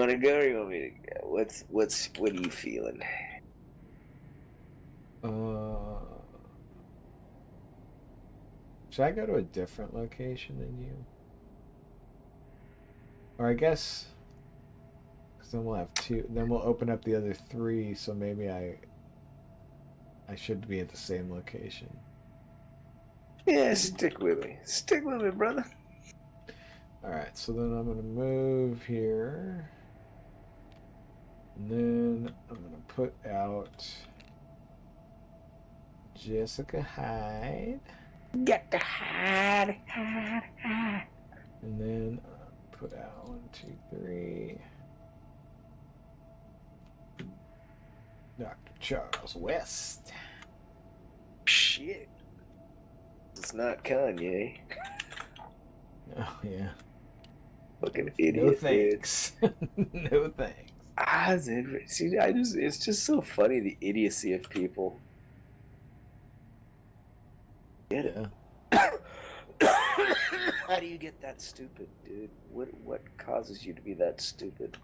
want to go or you want me to go? What are you feeling? Should I go to a different location than you? Or I guess, because then we'll have two. Then we'll open up the other three. So maybe I should be at the same location. Yeah, stick with me. Stick with me, brother. All right. So then I'm gonna move here, and then I'm gonna put out Jessica Hyde, Get the hide. and then put out 1, 2, 3. Dr. Charles West. Shit. It's not Kanye. Oh yeah. Fucking idiot. No thanks. No thanks. See, it's just so funny the idiocy of people. Get it? Yeah. How do you get that stupid, dude? What causes you to be that stupid?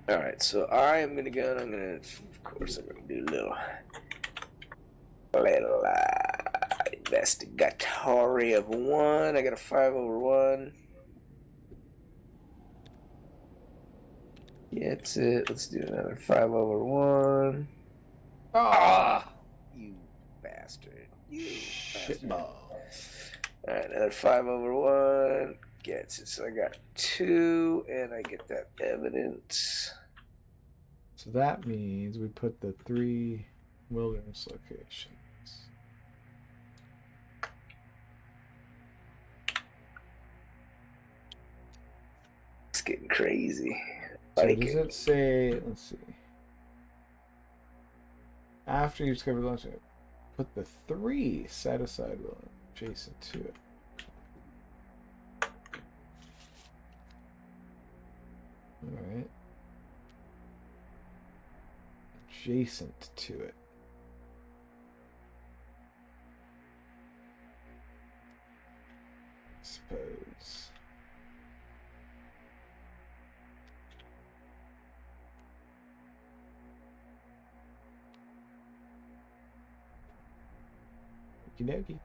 All right, so I am gonna go, and I'm gonna, of course, I'm gonna do a little investigatory of 1. I got a 5/1. Gets it. Let's do another 5/1. Ah, you bastard! You Shitball. All right, another 5/1 gets it. So I got 2, and I get that evidence. So that means we put the 3 wilderness locations. It's getting crazy. So does it say, let's see. After you discover the launch, put the 3 set aside will adjacent to it. Alright. Adjacent to it. I suppose. Okie dokie.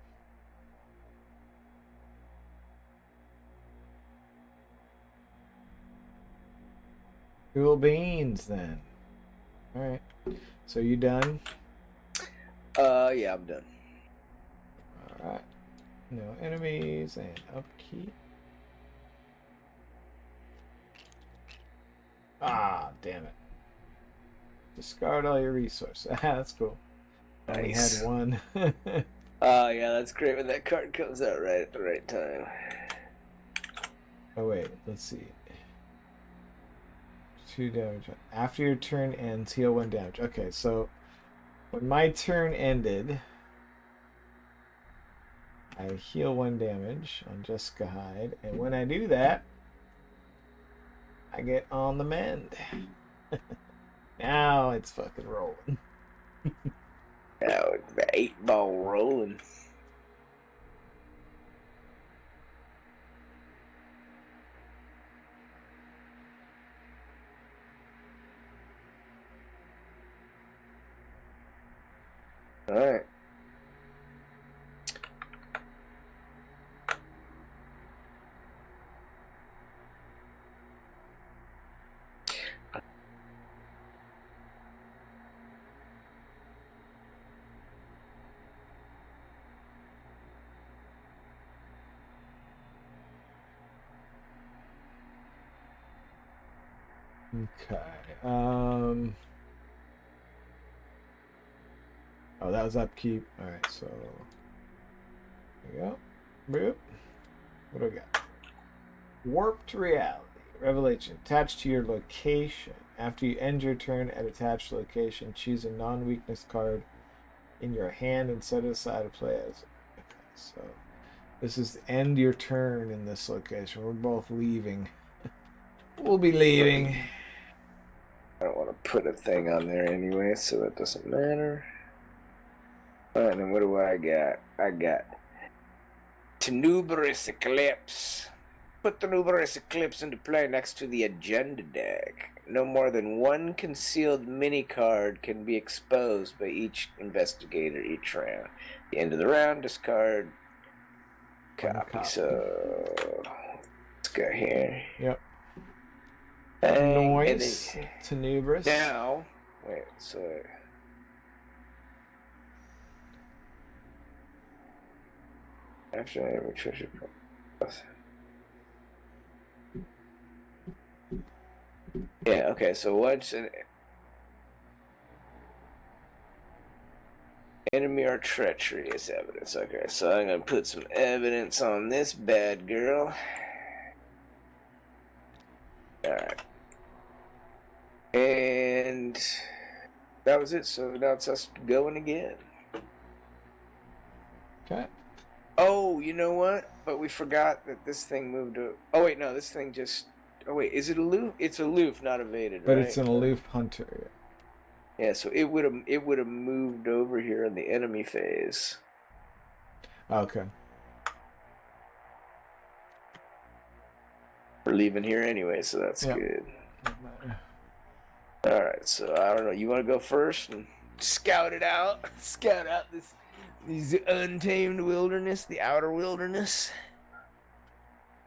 Cool beans then. Alright. So you done? Yeah, I'm done. Alright. No enemies and upkeep. Ah, damn it. Discard all your resources. That's cool. I only had Nice. 1. Yeah, that's great when that card comes out right at the right time. Oh wait, let's see. 2 damage. After your turn ends, heal 1 damage. Okay, so when my turn ended, I heal 1 damage on Jessica Hyde, and when I do that, I get on the mend. Now it's fucking rolling. Now the 8-ball rolling. All right. Okay. Oh, that was upkeep. All right, so there you go. Boop. What do we got? Warped reality. Revelation. Attached to your location. After you end your turn at attached location, choose a non-weakness card in your hand and set it aside to play as. Okay, so this is end your turn in this location. We're both leaving. We'll be leaving. I don't want to put a thing on there anyway, so that doesn't matter. All right, then what do I got? I got Tenuberous Eclipse. Put the Tenuberous Eclipse into play next to the agenda deck. No more than one concealed mini card can be exposed by each investigator each round. At the end of the round, discard copy. So let's go here. Yep. Bang, Noise. Tenuberous. Now, wait, so after I have treasure. Yeah, okay, so what's an enemy or treachery is evidence. Okay, so I'm gonna put some evidence on this bad girl. Alright. And that was it, so now it's us going again. Okay. Oh, you know what? But we forgot that this thing moved to... Oh, wait, no, this thing just... Oh, wait, is it aloof? It's aloof, not evaded, but right? It's an aloof hunter. Yeah, so it would have moved over here in the enemy phase. Okay. We're leaving here anyway, so that's good. Alright, so I don't know. You want to go first and scout it out? Scout out this untamed wilderness, the outer wilderness?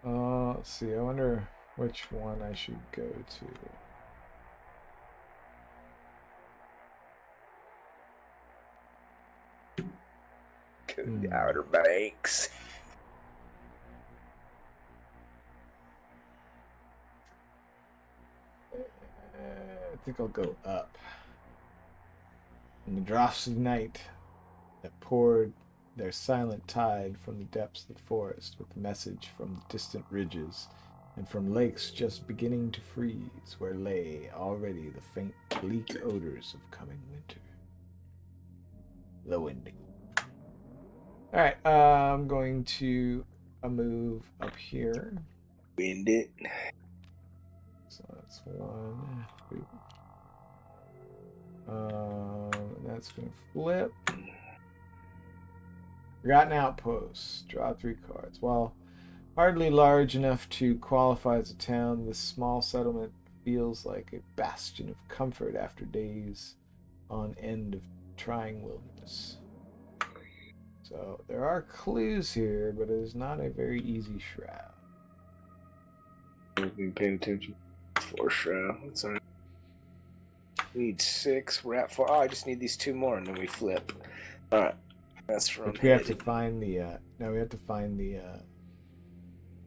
Let's see. I wonder which one I should go to. The Outer Banks. I think I'll go up. In the draughts of night that poured their silent tide from the depths of the forest with message from the distant ridges and from lakes just beginning to freeze where lay already the faint bleak odors of coming winter. The winding. Alright, I'm going to move up here. Wind it. So that's one. That's going to flip. Forgotten Outpost. Draw 3 cards. While hardly large enough to qualify as a town, this small settlement feels like a bastion of comfort after days on end of trying wilderness. So there are clues here, but it is not a very easy shroud. I've been paying attention. 4 shroud. That's all right. We need 6. We're at 4. Oh, I just need these 2 more, and then we flip. All right. That's from. Which we have to find the. No, we have to find the.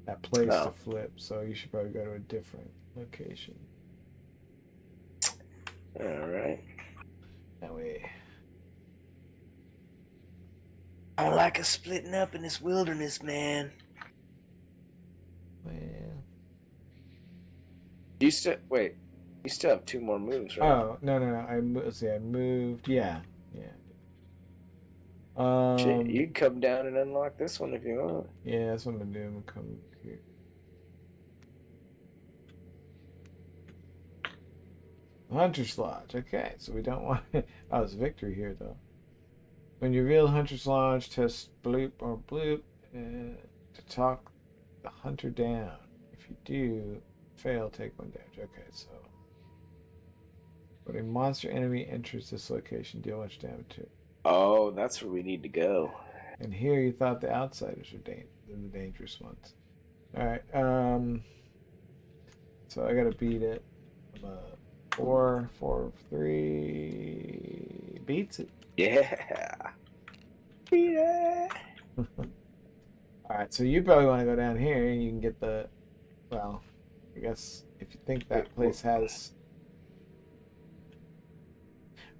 That place to flip. So you should probably go to a different location. All right. That way. I don't like us splitting up in this wilderness, man. Well. You still wait. You still have 2 more moves, right? Oh no! I moved. Yeah. Shit, you can come down and unlock this one if you want. Yeah, that's what I'm gonna do. I'm gonna come here. Hunter's Lodge. Okay, so we don't want. Oh, it's victory here though. When you reveal Hunter's Lodge, test bloop or bloop to talk the hunter down. If you do, fail, take 1 damage. Okay, so when a monster enemy enters this location, deal much damage to it. Oh, that's where we need to go. And here you thought the outsiders were the dangerous ones. Alright, so I gotta beat it. 4, 3 beats it. Yeah. Yeah. Alright, so you probably want to go down here and you can get the, well, I guess if you think that place has,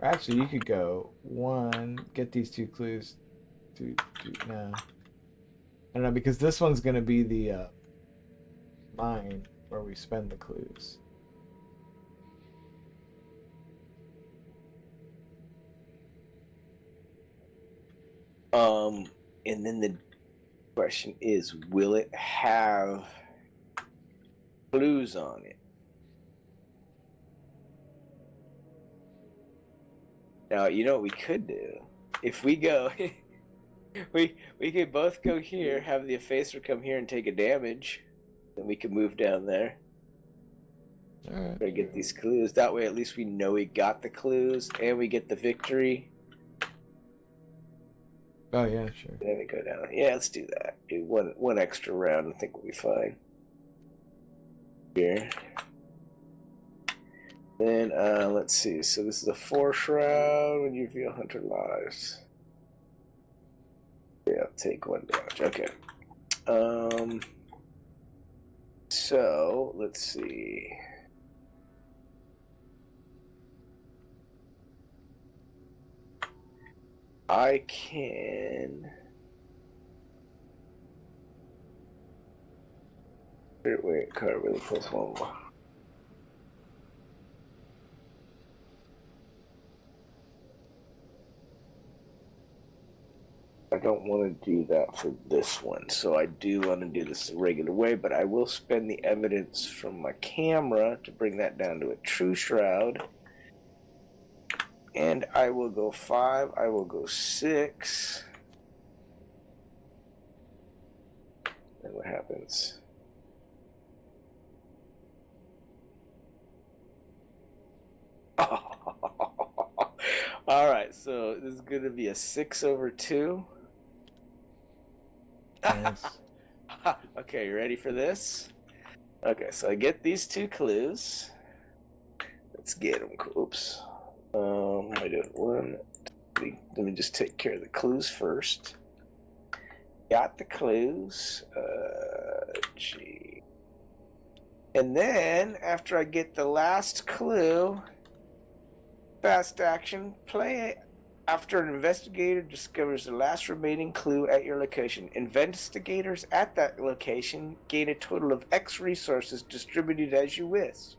or actually you could go 1, get these 2 clues, 2, no. I don't know, because this one's going to be the mine where we spend the clues. And then the question is, will it have clues on it? Now, you know what we could do? If we go We could both go here, have the effacer come here and take a damage, then we can move down there. All right. Try to get these clues. That way, at least we know we got the clues and we get the victory. Oh yeah, sure. Then we go down. Yeah, let's do that. Do one extra round. I think we'll be fine. Here. Then let's see. So this is a 4 shroud when you feel hunter lives. Yeah, take 1 damage. Okay. So let's see. I can. Wait, card really plus 1 more. I don't want to do that for this one, so I do want to do this the regular way, but I will spend the evidence from my camera to bring that down to a true shroud. And I will go 5, I will go 6. And what happens? Alright, so this is going to be a 6/2. Nice. Okay, you ready for this? Okay, so I get these 2 clues. Let's get them. Oops. I did 1. Let me just take care of the clues first. Got the clues. Gee. And then, after I get the last clue, fast action, play after an investigator discovers the last remaining clue at your location. Investigators at that location gain a total of X resources distributed as you wish.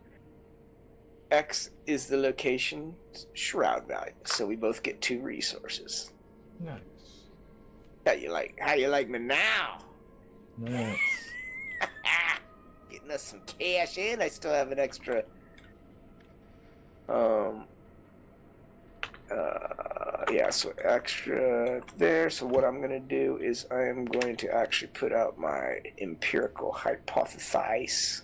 X is the location's shroud value, so we both get 2 resources. Nice. How you like me now? Nice. Getting us some cash in. I still have an extra. Yeah, so extra there. So what I'm gonna do is I am going to actually put out my empirical hypothesis.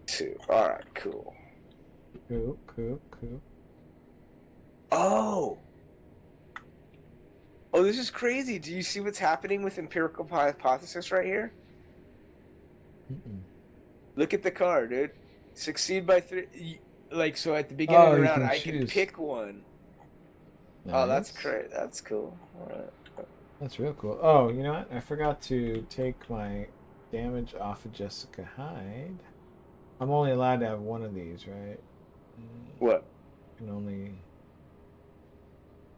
2. All right, cool. Cool. Oh, this is crazy. Do you see what's happening with empirical hypothesis right here? Mm-mm. Look at the card, dude. Succeed by 3. Like, so at the beginning of the round, I can pick one. Nice. Oh, that's great. That's cool. All right. That's real cool. Oh, you know what? I forgot to take my damage off of Jessica Hyde. I'm only allowed to have 1 of these, right? What? I can only...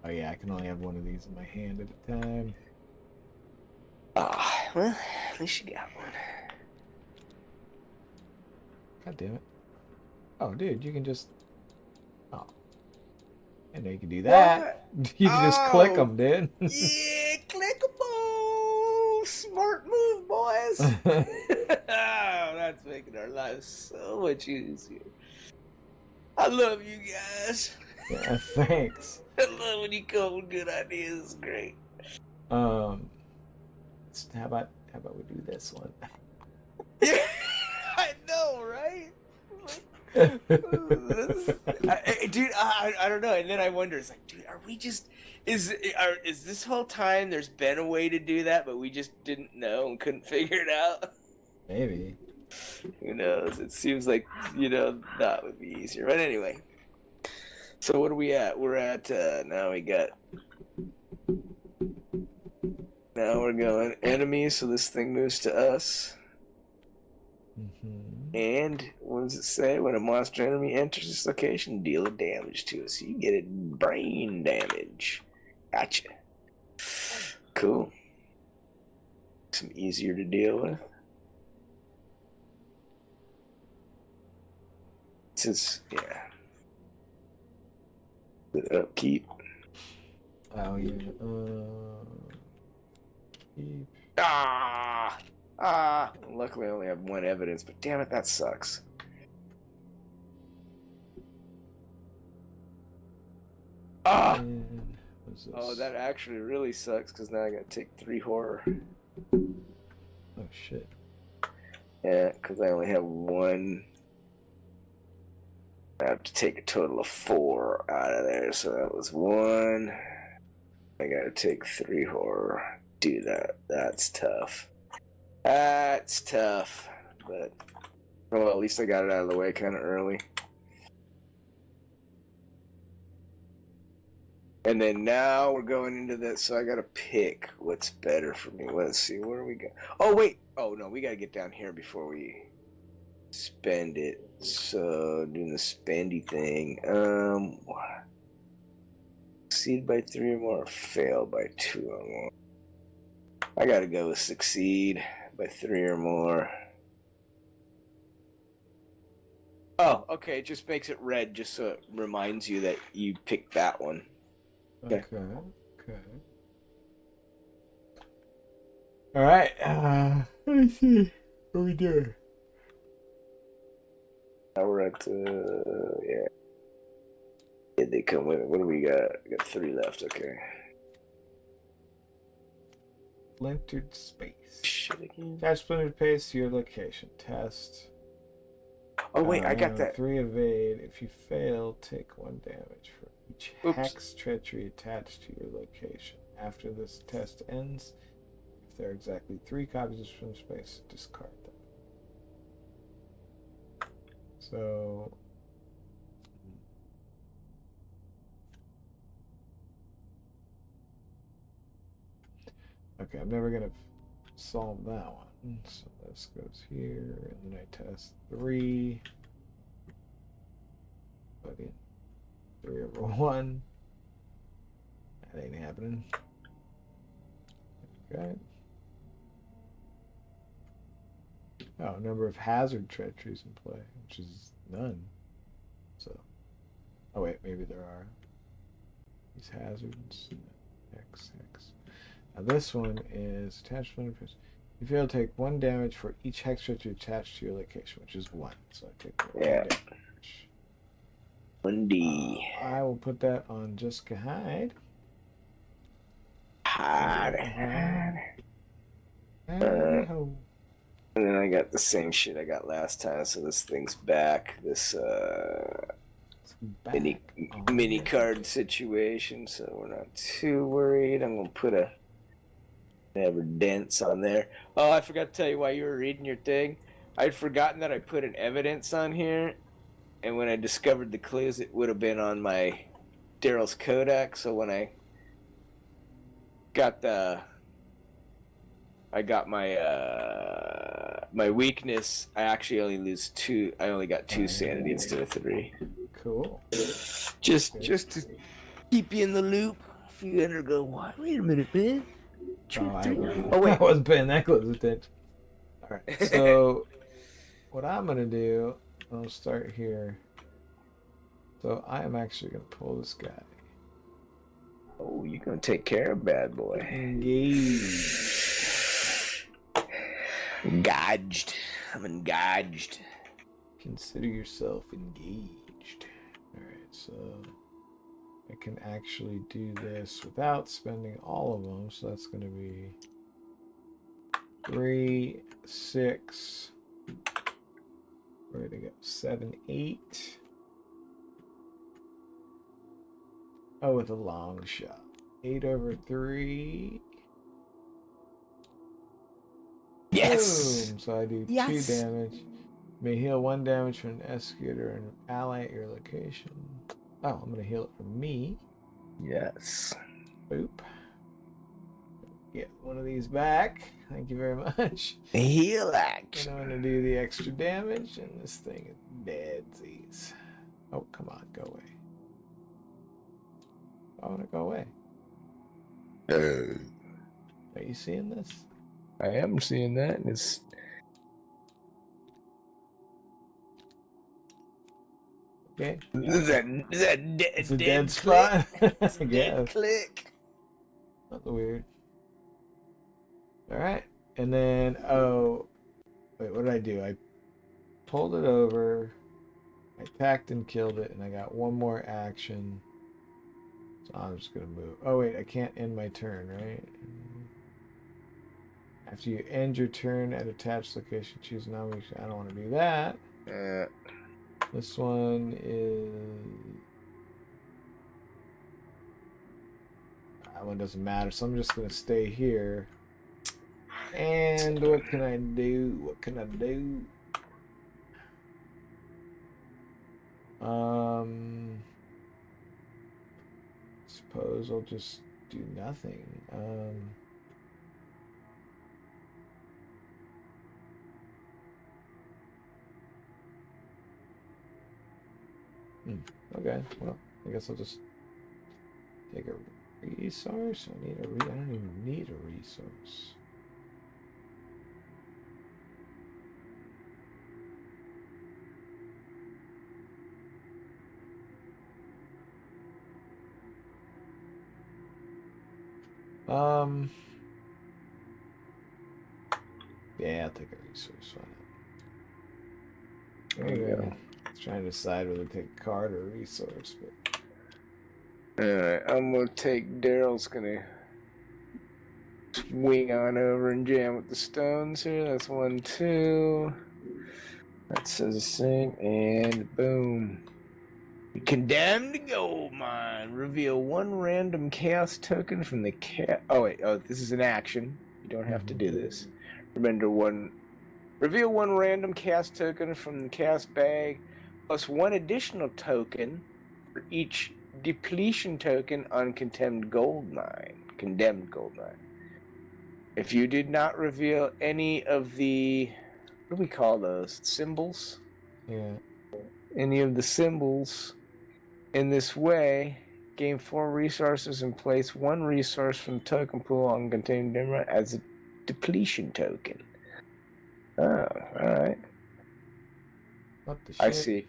Oh yeah, I can only have 1 of these in my hand at a time. Ah, well, at least you got one. God damn it. Oh, dude, you can just... Oh. I know you can do that. What? You can just click them, dude. Yeah, clickable. Smart move, boys. Oh, that's making our lives so much easier. I love you guys. Yeah, thanks. I love when you come up with good ideas. It's great. How about we do this one? Yeah, I know, right? Dude, I don't know. And then I wonder, it's like, dude, are we just... Is this whole time there's been a way to do that, but we just didn't know and couldn't figure it out? Maybe. Who knows? It seems like, that would be easier. But anyway. So what are we at? We're at, now we're going enemy, so this thing moves to us. Mm-hmm. And what does it say? When a monster enemy enters this location, deal a damage to it. So you get it brain damage. Gotcha. Cool. Some easier to deal with. Since, yeah. Good upkeep. Oh, yeah. Keep. Luckily I only have 1 evidence, but damn it, that sucks. And What is this? Oh, that actually really sucks because now I gotta take 3 horror. Oh shit. Yeah, because I only have 1. I have to take a total of 4 out of there, so that was 1. I gotta take 3 horror. Do that. That's tough. That's tough. But, well, at least I got it out of the way kind of early. And then now we're going into this, so I gotta pick what's better for me. Let's see, where do we go? Oh, wait. Oh, no, we gotta get down here before we spend it. So, doing the spendy thing. Succeed by 3 or more, or fail by 2 or more. I gotta go with succeed by 3 or more. Oh, okay. It just makes it red just so it reminds you that you picked that one. Okay. All right. Let me see. What are we doing? Now we're at yeah. Did they come with it? What do we got? We got 3 left. Okay. Splintered space. Shit again. Attach splintered space to your location. Test. Oh wait, I got that. 3 evade. If you fail, take 1 damage for each hex treachery attached to your location. After this test ends, if there are exactly 3 copies of splintered space, discard them. So. Okay, I'm never gonna solve that one. So this goes here, and then I test 3. Put in 3 over 1. That ain't happening. Okay. Oh, number of hazard treacheries in play, which is none. So, oh wait, maybe there are these hazards. X. Now this one is attachment. You fail to take 1 damage for each hex treachery attached to your location, which is 1. So I take 1 damage. 1D. I will put that on Jessica Hyde. And then I got the same shit I got last time, so this thing's back. This mini card situation, so we're not too worried. I'm gonna put a whatever dents on there. Oh, I forgot to tell you while you were reading your thing. I'd forgotten that I put an evidence on here, and when I discovered the clues, it would have been on my Daryl's Kodak. So when I got my weakness, I actually only lose 2. I only got 2 sanity instead of 3. Cool. Just to keep you in the loop. If you enter, go, what? Wait a minute, man. Wait, I wasn't paying that close attention. All right. So what I'm gonna do, I'll start here. So I am actually gonna pull this guy. Oh, you're gonna take care of bad boy. Engage. Engaged. I'm engaged. Consider yourself engaged. Alright, so I can actually do this without spending all of them. So that's going to be 3, 6. Where to go? 7, 8. Oh, with a long shot. 8 over 3. Yes! Boom! So I do 2 damage. May heal 1 damage from an executor and an ally at your location. Oh, I'm going to heal it from me. Yes. Boop. Get one of these back. Thank you very much. Heal action. And I'm going to do the extra damage, and this thing is deadsies. Oh, come on, go away. I want to go away. Are you seeing this? I am seeing that, and it's... Okay. It's a dead spot. It's a dead click. That's weird. All right, and then wait, what did I do? I pulled it over. I attacked and killed it, and I got 1 more action. So I'm just gonna move. Oh wait, I can't end my turn, right? After you end your turn at attached location, choose nomination. I don't want to do that. This one is... That one doesn't matter, so I'm just going to stay here. And what can I do? What can I do? Suppose I'll just do nothing. Okay, well, I guess I'll just take a resource. I don't even need a resource. Yeah, I'll take a resource. Why not? There you go. I was trying to decide whether to take a card or a resource, but... Alright, I'm gonna take Daryl's gonna swing on over and jam with the stones here. That's 1, 2. That says the same, and boom. Condemned gold mine. Reveal 1 random chaos token from the Oh wait, this is an action. You don't have to do this. Reveal 1 random chaos token from the chaos bag, plus 1 additional token for each depletion token on Condemned gold mine. If you did not reveal any of the, what do we call those? Symbols? Yeah. Any of the symbols in this way, gain 4 resources and place 1 resource from the token pool on Contained Emerald as a depletion token. Oh, alright. What the shit? I see.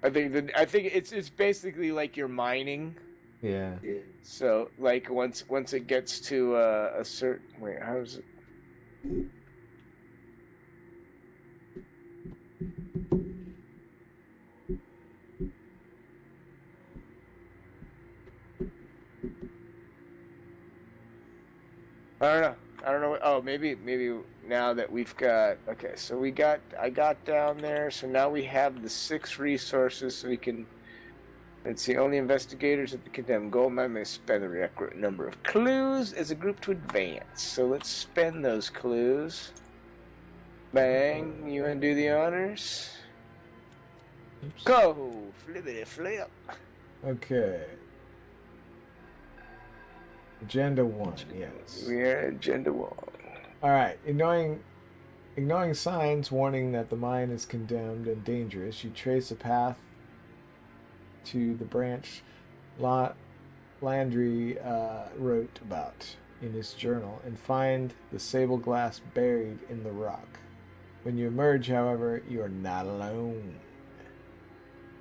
I think it's basically like you're mining. Yeah. So like once it gets to a certain, wait, how does it? I don't know. Oh, maybe now that we've got, okay, so I got down there, so now we have the 6 resources, so we can, let's see, only investigators at the Condemned Gold Mine may spend the requisite number of clues as a group to advance. So let's spend those clues. Bang, you want to do the honors? Oops. Go, flippity flip. Okay. Agenda 1, yes. We are Agenda 1. Alright, ignoring signs warning that the mine is condemned and dangerous, you trace a path to the branch Landry wrote about in his journal and find the sable glass buried in the rock. When you emerge, however, you are not alone.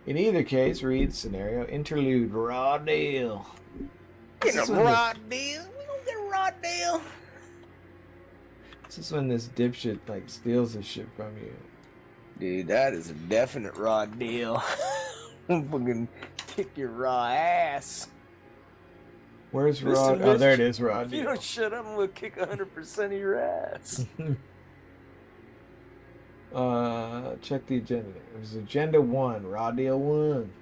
In either case, read scenario interlude raw deal. Get a raw deal. We gonna get a raw deal. This is when this dipshit like steals this shit from you. Dude, that is a definite raw deal. I'm fucking kick your raw ass. Where's raw? Oh, there it is, raw If deal. you don't shut up, I'm gonna kick 100% of your ass. Check the agenda. It was Agenda 1, Raw Deal 1.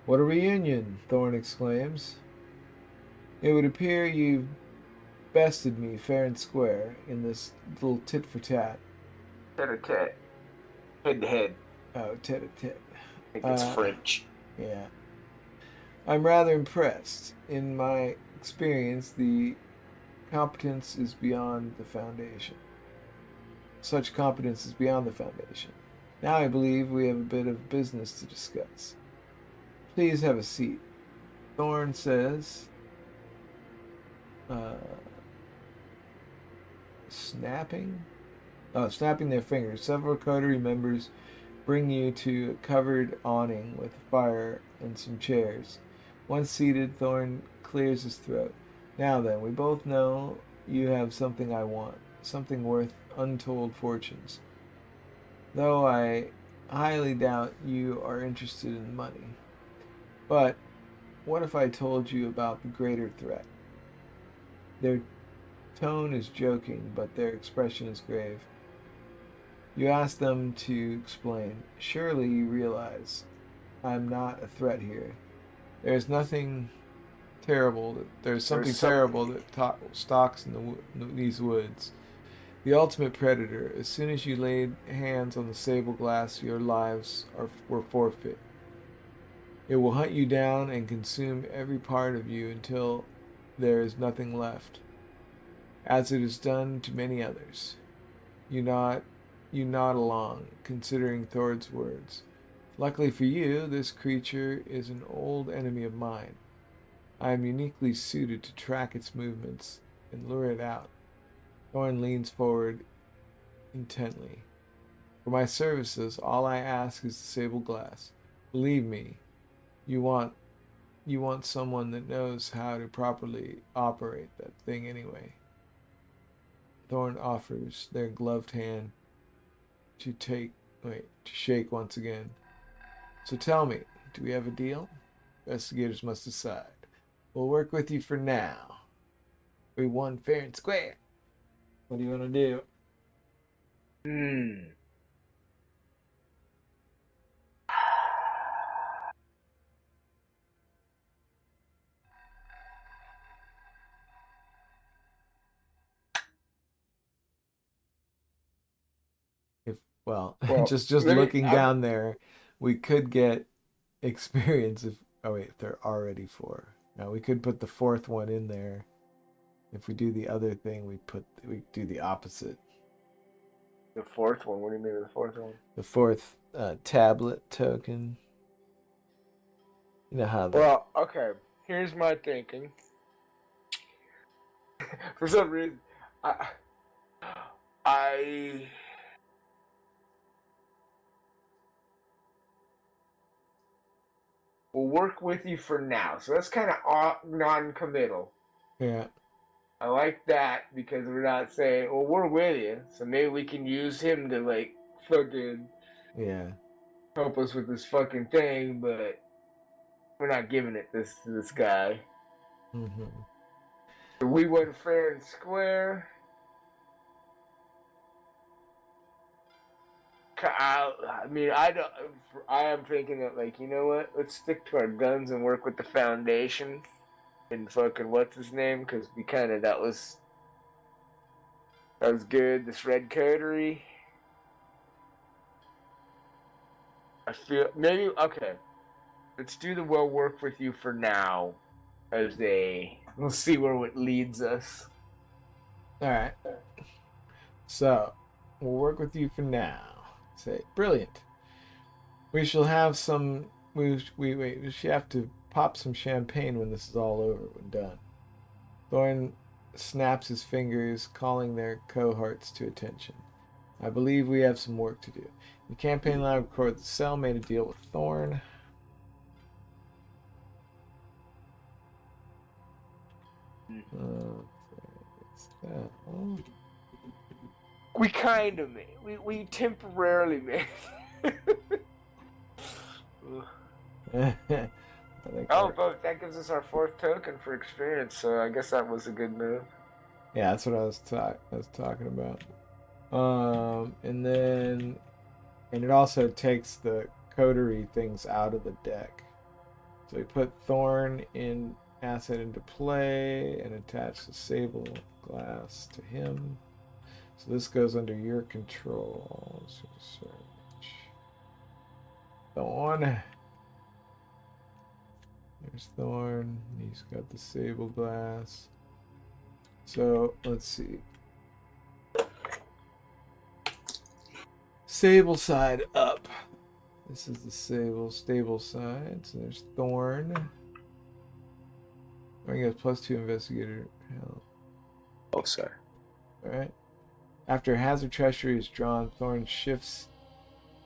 What a reunion, Thorne exclaims. It would appear you've bested me fair and square in this little tit-for-tat. Tit-a-tat. Head-to-head. Oh, tit-a-tit. I think it's French. Yeah. I'm rather impressed. In my experience, the competence is beyond the foundation. Such competence is beyond the foundation. Now I believe we have a bit of business to discuss. Please have a seat. Thorne says, snapping their fingers. Several coterie members bring you to a covered awning with a fire and some chairs. Once seated, Thorne clears his throat. Now then, we both know you have something I want, something worth untold fortunes. Though I highly doubt you are interested in money. But what if I told you about the greater threat? Their tone is joking, but their expression is grave. You ask them to explain. Surely you realize I'm not a threat here. There's nothing terrible. There's something terrible that stalks in these woods. The ultimate predator. As soon as you laid hands on the sable glass, your lives were forfeit. It will hunt you down and consume every part of you until there is nothing left, as it has done to many others. You nod, you nod along, considering Thord's words. Luckily for you, this creature is an old enemy of mine. I am uniquely suited to track its movements and lure it out. Thorn leans forward intently. For my services, all I ask is the sable glass. Believe me, you want someone that knows how to properly operate that thing anyway. Thorn offers their gloved hand to shake once again. So tell me, do we have a deal? Investigators must decide. We'll work with you for now. We won fair and square. What do you want to do? If well, Well, just let me. looking down there, we could get experience if oh wait, there are already 4. Now we could put the 4th one in there. If we do the other thing, we do the opposite. The 4th one. What do you mean with the 4th one? The 4th tablet token. You know how that. Well, okay. Here's my thinking. For some reason, I will work with you for now. So that's kind of non-committal. Yeah. I like that because we're not saying, well, we're with you, so maybe we can use him to, like, fucking help us with this fucking thing, but we're not giving it to this guy. Mm-hmm. We went fair and square. I mean, I am thinking that, like, you know what? Let's stick to our guns and work with the Foundation and fucking what's his name? Because we kind of that was good. This red coterie. I feel maybe okay. Let's do the well work with you for now. We'll see where it leads us. All right. So we'll work with you for now. Say brilliant. We shall have some. We should have to pop some champagne when this is all over. When done. Thorn snaps his fingers, calling their cohorts to attention. I believe we have some work to do. The campaign lab record the cell made a deal with Thorn. We kind of made. We temporarily made. But that gives us our 4th token for experience, so I guess that was a good move. Yeah, that's what I was talking about. And it also takes the coterie things out of the deck. So we put Thorn in asset into play and attach the sable glass to him. So this goes under your control. So search. Thorn. There's Thorn. He's got the sable glass. So let's see. Sable side up. This is the stable side. So there's Thorn. I guess +2 investigator help. Oh, sorry. Alright. After hazard treachery is drawn, Thorn shifts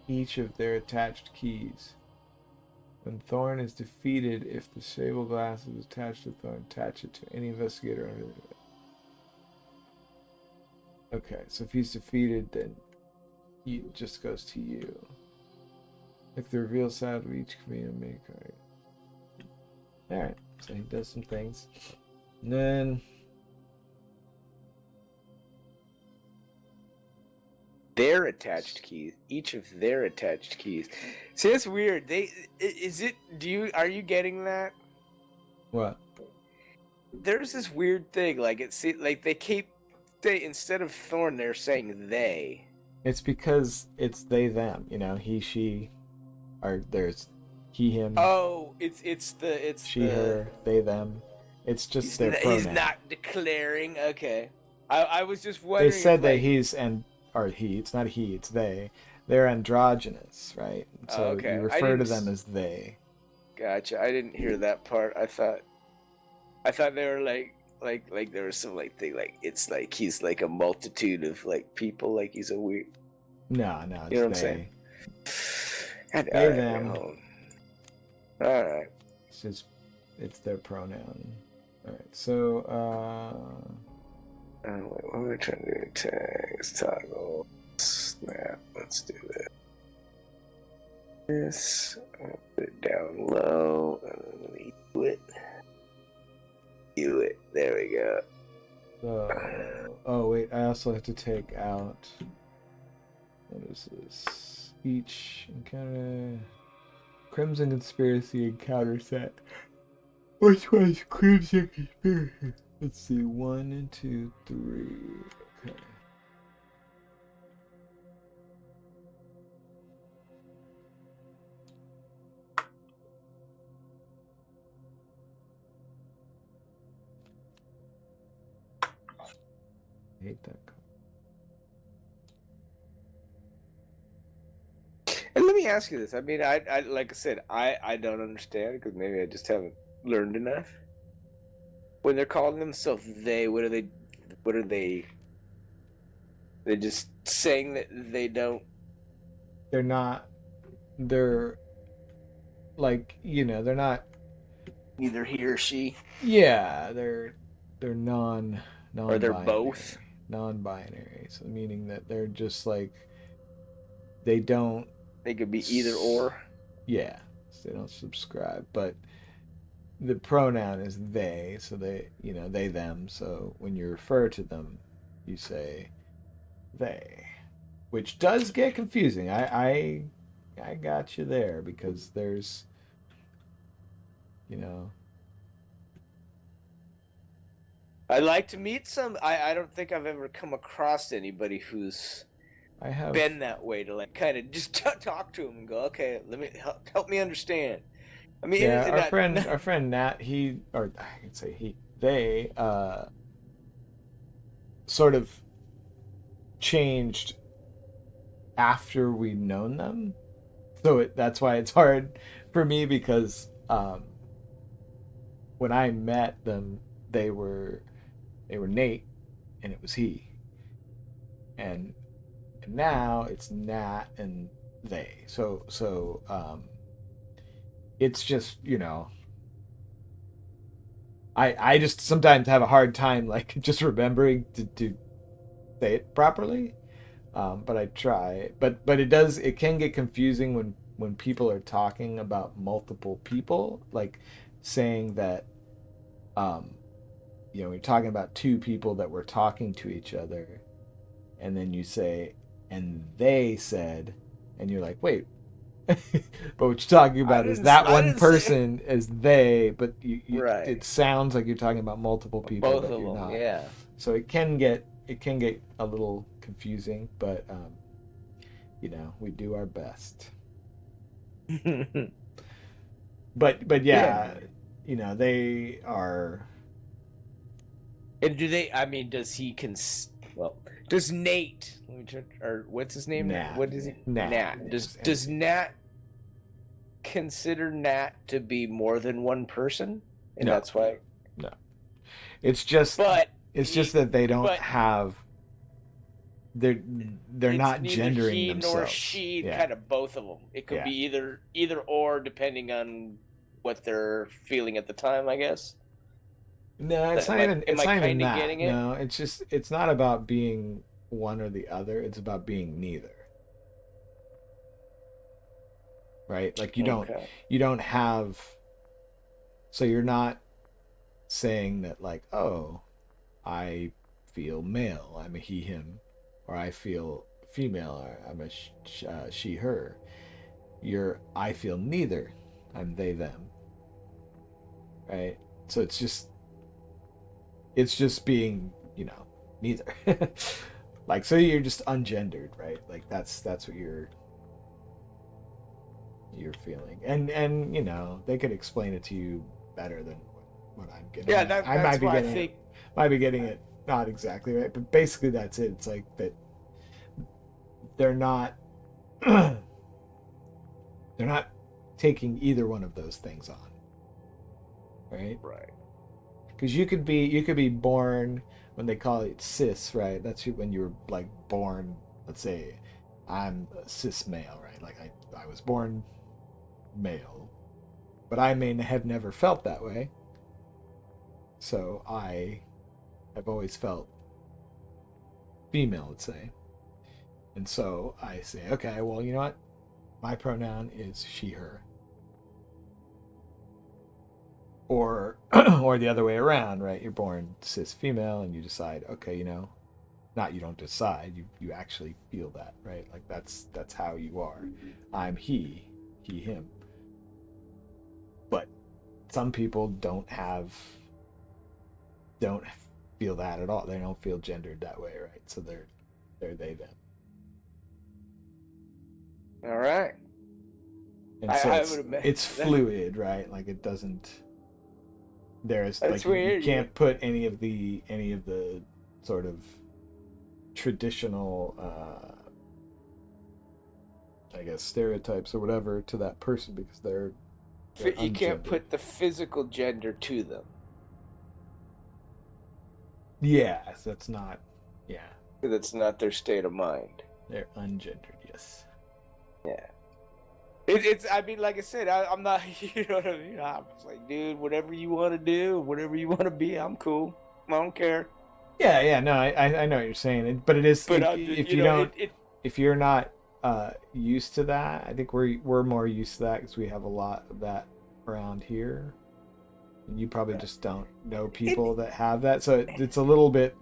each of their attached keys. When Thorn is defeated, if the sable glass is attached to Thorn, attach it to any investigator under it. Okay, so if he's defeated, then it just goes to you. If the reveal side of each commander make All right. So he does some things. And then Their attached keys. Each of their attached keys. See, that's weird. Are you getting that? what? There's this weird thing, like they keep instead of Thorn, they're saying they. It's because it's they them. You know, he she, or there's he him. Oh, it's she her they them. It's just their pronoun. He's not declaring. Okay, I was just wondering. They said that he's or he. It's not he. It's they. They're androgynous, right? So okay. you refer to them as they. Gotcha. I didn't hear that part. I thought they were like there was some thing it's like he's like a multitude of people, like he's a weird. No, you know what I'm saying? They them. All right. It's their pronoun. All right. So wait, what am I trying to do? Tags, toggle, snap. Let's do that. This. I'll put it down low and then do it. There we go. Oh wait, I also have to take out. What is this? Each encounter. Crimson Conspiracy encounter set. Which one's Crimson Conspiracy? Let's see. 1 and 2, 3. Okay. I hate that card. And let me ask you this. I mean, I like I said, I don't understand because maybe I just haven't learned enough. When they're calling themselves they, what are they? They're just saying that they don't. They're not. They're like, they're not. Either he or she. Yeah, they're non. Or they're both non-binary. So meaning that they're just like they don't. They could be either or. Yeah, so they don't subscribe, but the pronoun is they, so they them. So when you refer to them, you say they, which does get confusing. I got you there because there's I'd like to meet some. I don't think I've ever come across anybody who's been that way to kind of just talk to him and go, okay, let me help me understand. I mean, yeah, our friend Nat, they sort of changed after we'd known them, so that's why it's hard for me because when I met them, they were Nate, and it was he, and now it's Nat and they. So it's just I just sometimes have a hard time just remembering to say it properly, but I try. But it can get confusing when people are talking about multiple people, like saying that when you're talking about two people that were talking to each other, and then you say, and they said, and you're like, wait, but what you're talking about is that one person is they, but right. It sounds like you're talking about multiple people. Both of them, not. Yeah. So it can get a little confusing, but we do our best. but yeah, they are. And do they? I mean, does he does Nate? Or what's his name? Nat. What is he? Nat. Does Nat consider Nat to be more than one person? And that's why. No. It's just. But it's just that they don't have. They're not gendering he themselves. Nor she, kind of both of them. It could be either or, depending on what they're feeling at the time, I guess. No, it's not even. It's not even that. No, it's just. It's not about being one or the other. It's about being neither. Right? Like you don't have So you're not saying that like, oh, I feel male, I'm a he him, or I feel female, or I'm a she her. You're I feel neither, I'm they them, right? So it's just being, neither. Like, so you're just ungendered, right? Like that's what you're feeling, and they could explain it to you better than what I'm getting Yeah, at. I that's why I think. might be getting it not exactly right, but basically that's it. It's like that they're not they're not taking either one of those things on, right? Right. Because you could be born when they call it cis, right? That's when you were like born. Let's say I'm a cis male, right? Like I was born male, but I may have never felt that way. So I have always felt female, let's say. And so I say, okay, well, you know what? My pronoun is she, her. Or or the other way around, right? You're born cis female and you decide, okay, not you don't decide, you actually feel that, right? Like that's how you are. I'm he, him. But some people don't feel that at all. They don't feel gendered that way, right? So they're they them. All right. And so I would imagine it's fluid, right? Like it doesn't there's that's like you weird. can't put any of the sort of traditional I guess stereotypes or whatever to that person because they're You can't ungendered. put the physical gender to them. Yes, that's not. Yeah, Because it's not their state of mind. they're ungendered. Yes. Yeah. It's. I mean, like I said, I'm not. You know what I mean? I'm just like, dude, whatever you want to do, whatever you want to be, I'm cool. I don't care. Yeah, yeah. No, I know what you're saying, but it is But if you you know, don't if you're not used to that, I think we're more used to that because we have a lot of that around here. And you probably just don't know people that have that, so it's a little bit.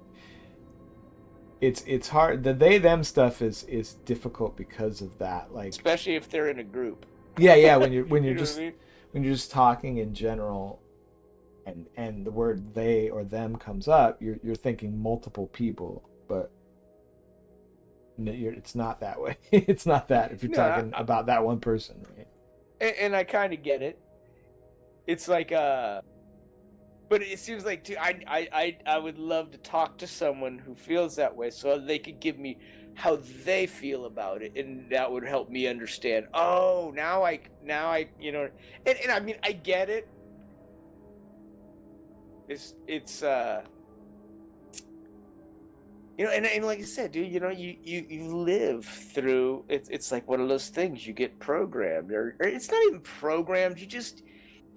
It's hard. The they them stuff is difficult because of that. Like, especially if they're in a group. yeah, when you're You know what I mean? when you're just talking in general, and the word they or them comes up, you're thinking multiple people, but it's not that way. It's not that if you're No, talking about that one person, right? and I kind of get it. It's like but it seems like too, I would love to talk to someone who feels that way so they could give me how they feel about it, and that would help me understand. Oh, now I and I mean I get it. It's and like I said, dude, you live through it's like one of those things you get programmed, or it's not even programmed. You're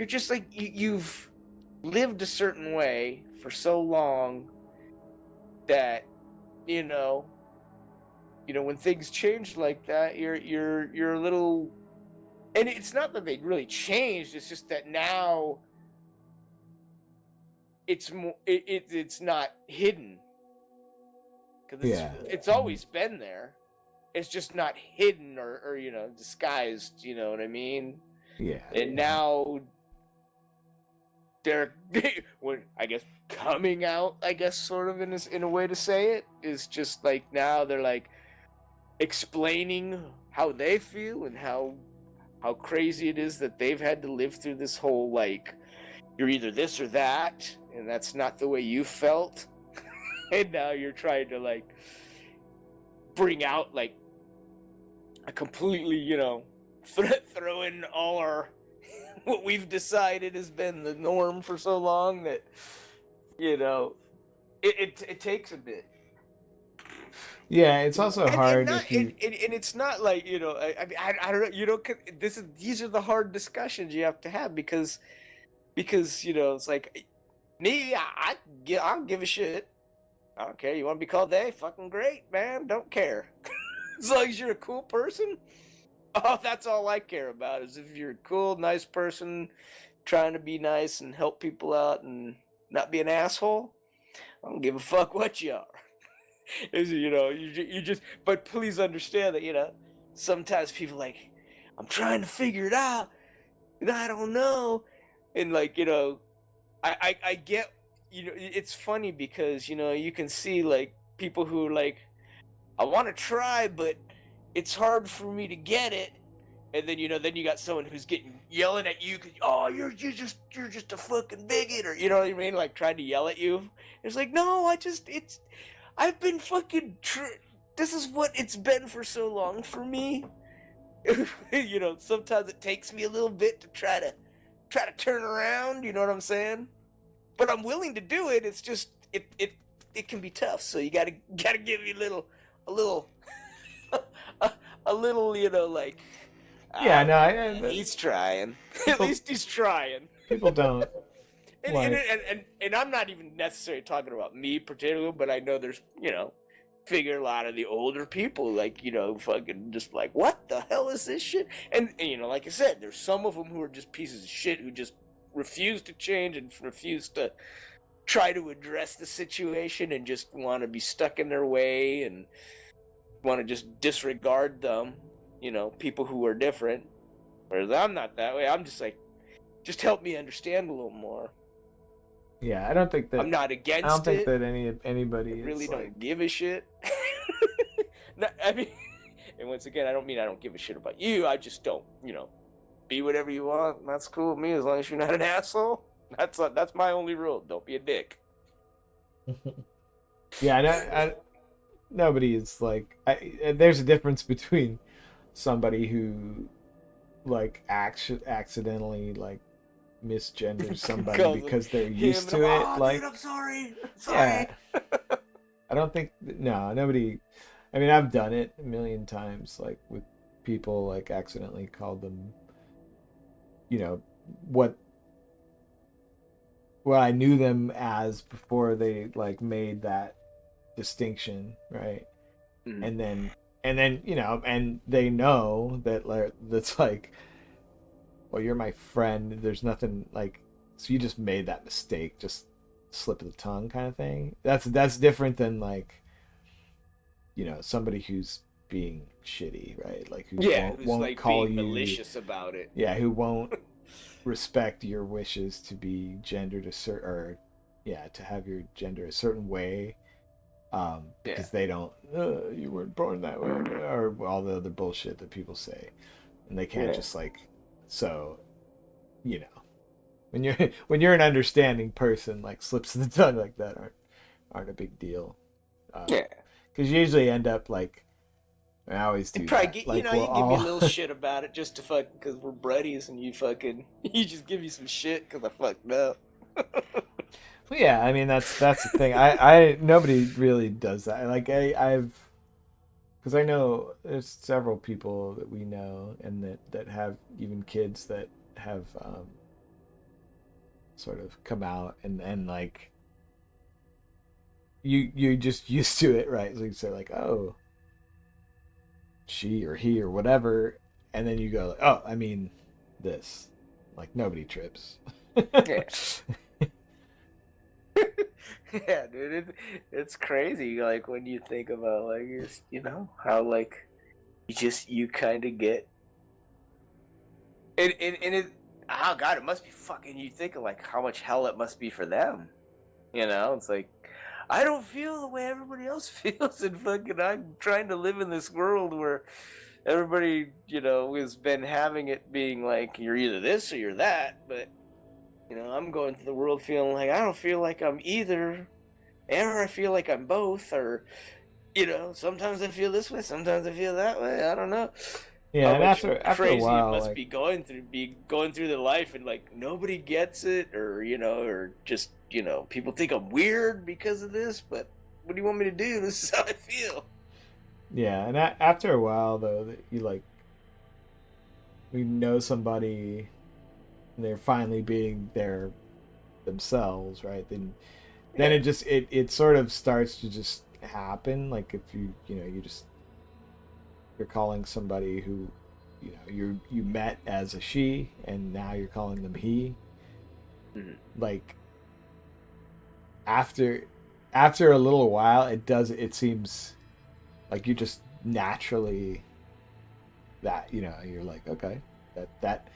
just like you've lived a certain way for so long that you know when things change like that, you're a little. And it's not that they really changed. It's just that now it's more it's not hidden because Yeah, it's always been there. It's just not hidden or disguised. You know what I mean? yeah, And now they're when I guess coming out, I guess sort of in a way to say it is just like now they're like explaining how they feel and how crazy it is that they've had to live through this whole like you're either this or that, and that's not the way you felt. And now you're trying to like bring out like a completely throw in all our what we've decided has been the norm for so long that it takes a bit. yeah. It's also And hard not if you. and it's not like I mean I don't know these are the hard discussions you have to have because it's like me I don't give a shit. I don't care. You want to be called they? Fucking great, man. Don't care. As long as you're a cool person. Oh, that's all I care about is if you're a cool, nice person trying to be nice and help people out and not be an asshole, I don't give a fuck what you are. You just, but please understand that, sometimes people like, I'm trying to figure it out and I don't know. And like, I get, it's funny because, you can see like people who like, I want to try, but it's hard for me to get it. And then then you got someone who's getting yelling at you because you're just a fucking bigot, or you know what I mean, like trying to yell at you. It's like, no, I've been fucking this is what it's been for so long for me. Sometimes it takes me a little bit to try to turn around. You know what I'm saying? But I'm willing to do it. It's just it can be tough. So you gotta give me a little a little, like. Yeah, no, He's trying. At least he's trying. People don't. And I'm not even necessarily talking about me particularly, but I know there's, figure a lot of the older people, like, fucking just like, what the hell is this shit? And like I said, there's some of them who are just pieces of shit who just refuse to change and refuse to try to address the situation and just want to be stuck in their way and want to just disregard them, people who are different. Whereas I'm not that way. I'm just like, just help me understand a little more. Yeah, I don't think that I'm not against it. I don't think that anybody really is don't like... give a shit. No, I mean, and once again, I don't mean I don't give a shit about you. I just don't, be whatever you want. That's cool with me as long as you're not an asshole. That's my only rule. Don't be a dick. Yeah, nobody is like... there's a difference between somebody who like accidentally like misgenders somebody because they're used to it. Like, dude, I'm sorry. Yeah, I don't think nobody. I mean, I've done it a million times, like with people, like accidentally called them, what I knew them as before they like made that distinction, right? Mm. And then and they know that that's like, well, you're my friend. There's nothing like, so you just made that mistake, just slip of the tongue kind of thing. That's different than like, somebody who's being shitty, right? Like who won't like call being you malicious about it. Yeah, who won't respect your wishes to be gendered to have your gender a certain way. Because they don't, you weren't born that way, or all the other bullshit that people say, and they can't just like, so, when you're an understanding person, like slips of the tongue like that aren't a big deal. Because you usually end up like, I always do. Probably that. get, like, you give me a little shit about it just to fucking because we're buddies, and you just give me some shit because I fucked up. Well, yeah, I mean that's the thing. I nobody really does that. Like because I know there's several people that we know and that have even kids that have sort of come out and like you just used to it, right? So you say like, oh, she or he or whatever, and then you go, oh, I mean this. Like nobody trips. Yeah. Yeah, dude, it's crazy. Like when you think about like how like you kind of get and it. Oh god, it must be fucking. You think of like how much hell it must be for them. It's like I don't feel the way everybody else feels, and fucking I'm trying to live in this world where everybody has been having it being like you're either this or you're that, but. I'm going through the world feeling like I don't feel like I'm either, or I feel like I'm both, or, sometimes I feel this way, sometimes I feel that way. I don't know. Yeah, and after crazy a while, it must be going through the life, and like nobody gets it, or or just people think I'm weird because of this. But what do you want me to do? This is how I feel. Yeah, and after a while though, that we know somebody. They're finally being themselves, right? Then it just it sort of starts to just happen. Like if you're calling somebody who you met as a she, and now you're calling them he, Mhm. like after a little while, it seems like you just naturally that you're like, okay, that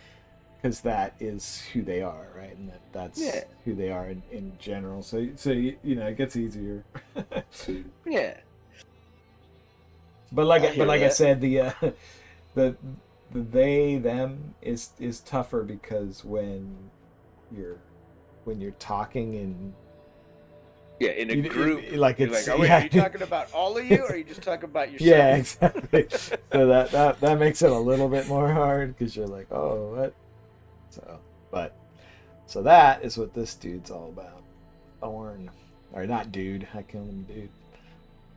because that is who they are, right? And that's Yeah, who they are in general. So it gets easier. yeah. But I hear like I that. said, the the they them is tougher because you're when you're talking in Yeah, in a group, like you're like, it's oh wait, are yeah you talking about all of you, or are you just talking about yeah, yourself? exactly. So that makes it a little bit more hard because you're like, oh, what? So, but so that is what this dude's all about. Thorn, or not dude. I call him dude.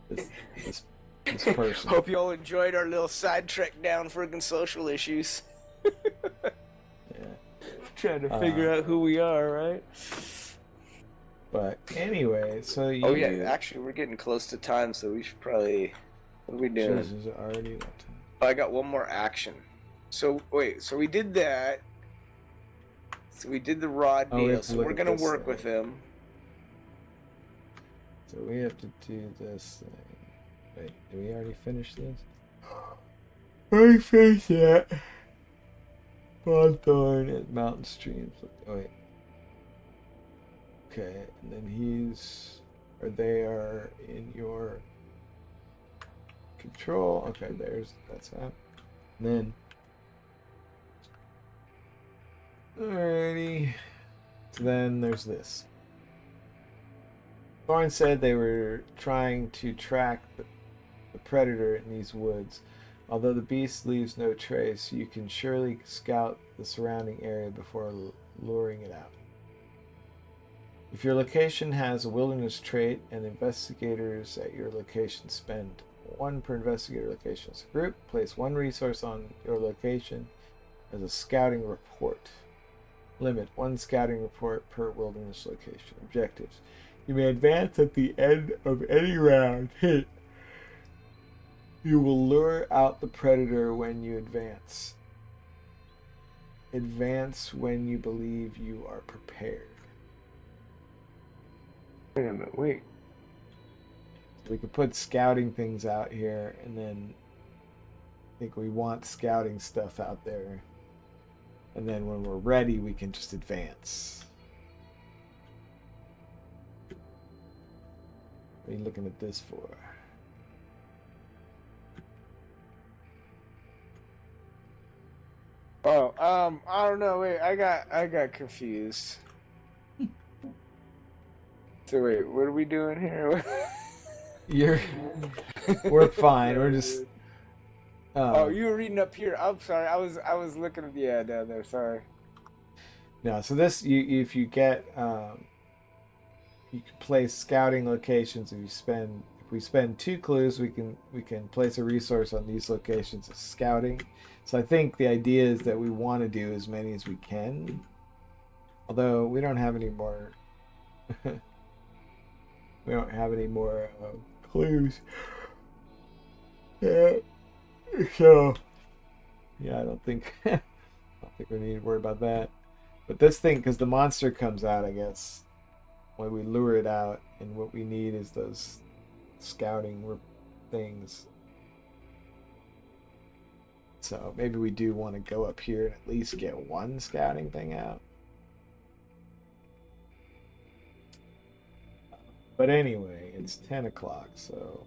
This this this person. Hope you all enjoyed our little side trek down friggin' social issues. Yeah. Trying to Uh, figure out who we are, right? but anyway, so Oh yeah, you actually, we're getting close to time, so we should probably. What are we doing? Jesus already that time. Oh, I got one more action. So wait, so we did that. So we did the raw Oh, we deal. have to So look we're at gonna this work thing. with him. So we have to do this thing. Wait, did we already finish this? We finished that. Hawthorne at Mountain Streams. Oh wait. Okay, and then they are in your control. Okay, that's that. And then, alrighty. So then there's this. Thorne said they were trying to track the predator in these woods. Although the beast leaves no trace, you can surely scout the surrounding area before luring it out. If your location has a wilderness trait and investigators at your location spend one per investigator location as a group, place one resource on your location as a scouting report. Limit one scouting report per wilderness location. Objectives. You may advance at the end of any round. Hit. You will lure out the predator when you advance. Advance when you believe you are prepared. Wait a minute, wait. So we could put scouting things out here, and then I think we want scouting stuff out there. And then when we're ready, we can just advance. What are you looking at this for? Oh, I don't know. Wait, I got confused. So wait, what are we doing here? We're fine. We're just. Oh, you were reading up here. I'm sorry. I was looking at down there. Sorry. No. So this, if you get, you can place scouting locations. If we spend 2 clues, we can place a resource on these locations as scouting. So I think the idea is that we want to do as many as we can. Although we don't have any more. We don't have any more clues. Yeah. So yeah, I don't think we need to worry about that. But this thing, because the monster comes out, I guess, when we lure it out, and what we need is those scouting things. So maybe we do want to go up here and at least get one scouting thing out. But anyway, it's 10 o'clock, so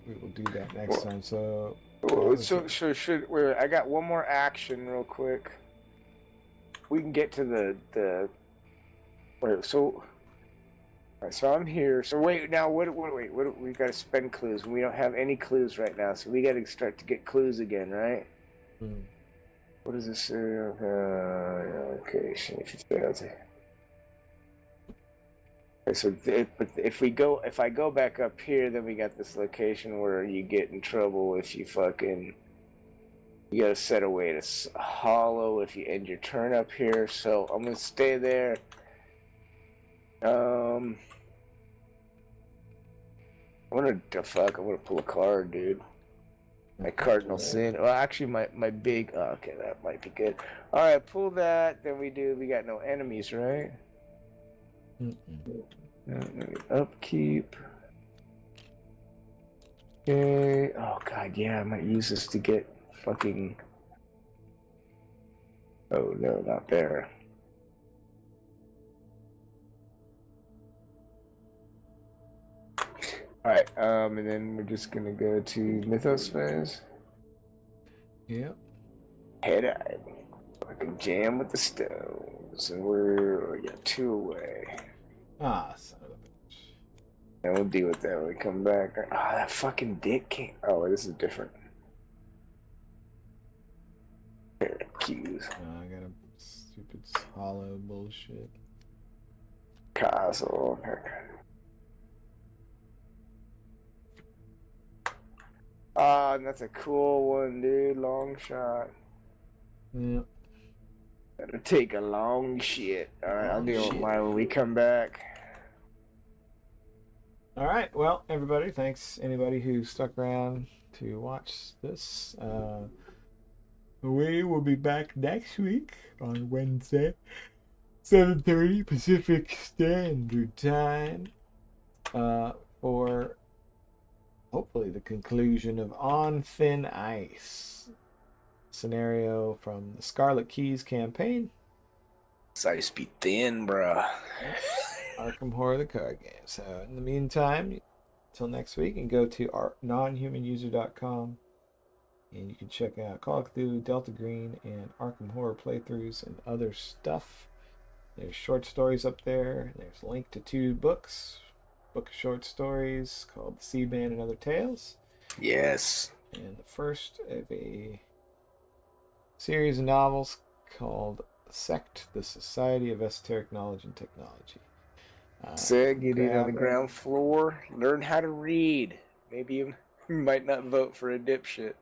we will do that next time. So Should wait, I got one more action real quick. We can get to the wait. So all right, so I'm here. So wait, now what we got to spend clues. We don't have any clues right now, so we got to start to get clues again, right? What is this? Okay, so if I go back up here, then we got this location where you get in trouble if you gotta set away to hollow if you end your turn up here. So I'm gonna stay there. I'm gonna pull a card, dude. My cardinal sin. Well, actually, my okay, that might be good. All right, pull that. Then we got no enemies, right? Upkeep. Okay. Oh god, yeah, I might use this to get fucking. Oh no, not there. Alright, and then we're just gonna go to Mythos phase. Yep. Head-eye. Fucking jam with the stones. And we got 2 away. Ah, son of a bitch. And we'll deal with that when we come back. Ah, that fucking dick came. Oh, this is different. Cues. I got a stupid hollow bullshit. Castle. Ah, that's a cool one, dude. Long shot. Yep. That'll take a long shit. Alright, I'll deal with Shit. mine when we come back. All right. Well, everybody, thanks anybody who stuck around to watch this. We will be back next week on Wednesday, 7:30 Pacific Standard Time, for hopefully the conclusion of On Thin Ice scenario from the Scarlet Keys campaign. Ice be thin, bruh. Arkham Horror, the card game. So in the meantime, until next week, you can go to our nonhumanuser.com and you can check out Call of Cthulhu, Delta Green, and Arkham Horror playthroughs and other stuff. There's short stories up there. There's a link to 2 books. Book of short stories called The Seedman and Other Tales. Yes. And the first of a series of novels called Sect, the Society of Esoteric Knowledge and Technology. Get in on the ground floor. Learn how to read. Maybe you might not vote for a dipshit.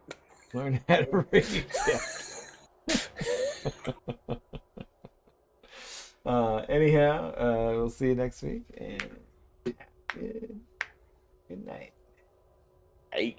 Learn how to read. Anyhow, we'll see you next week. And good night. Hey.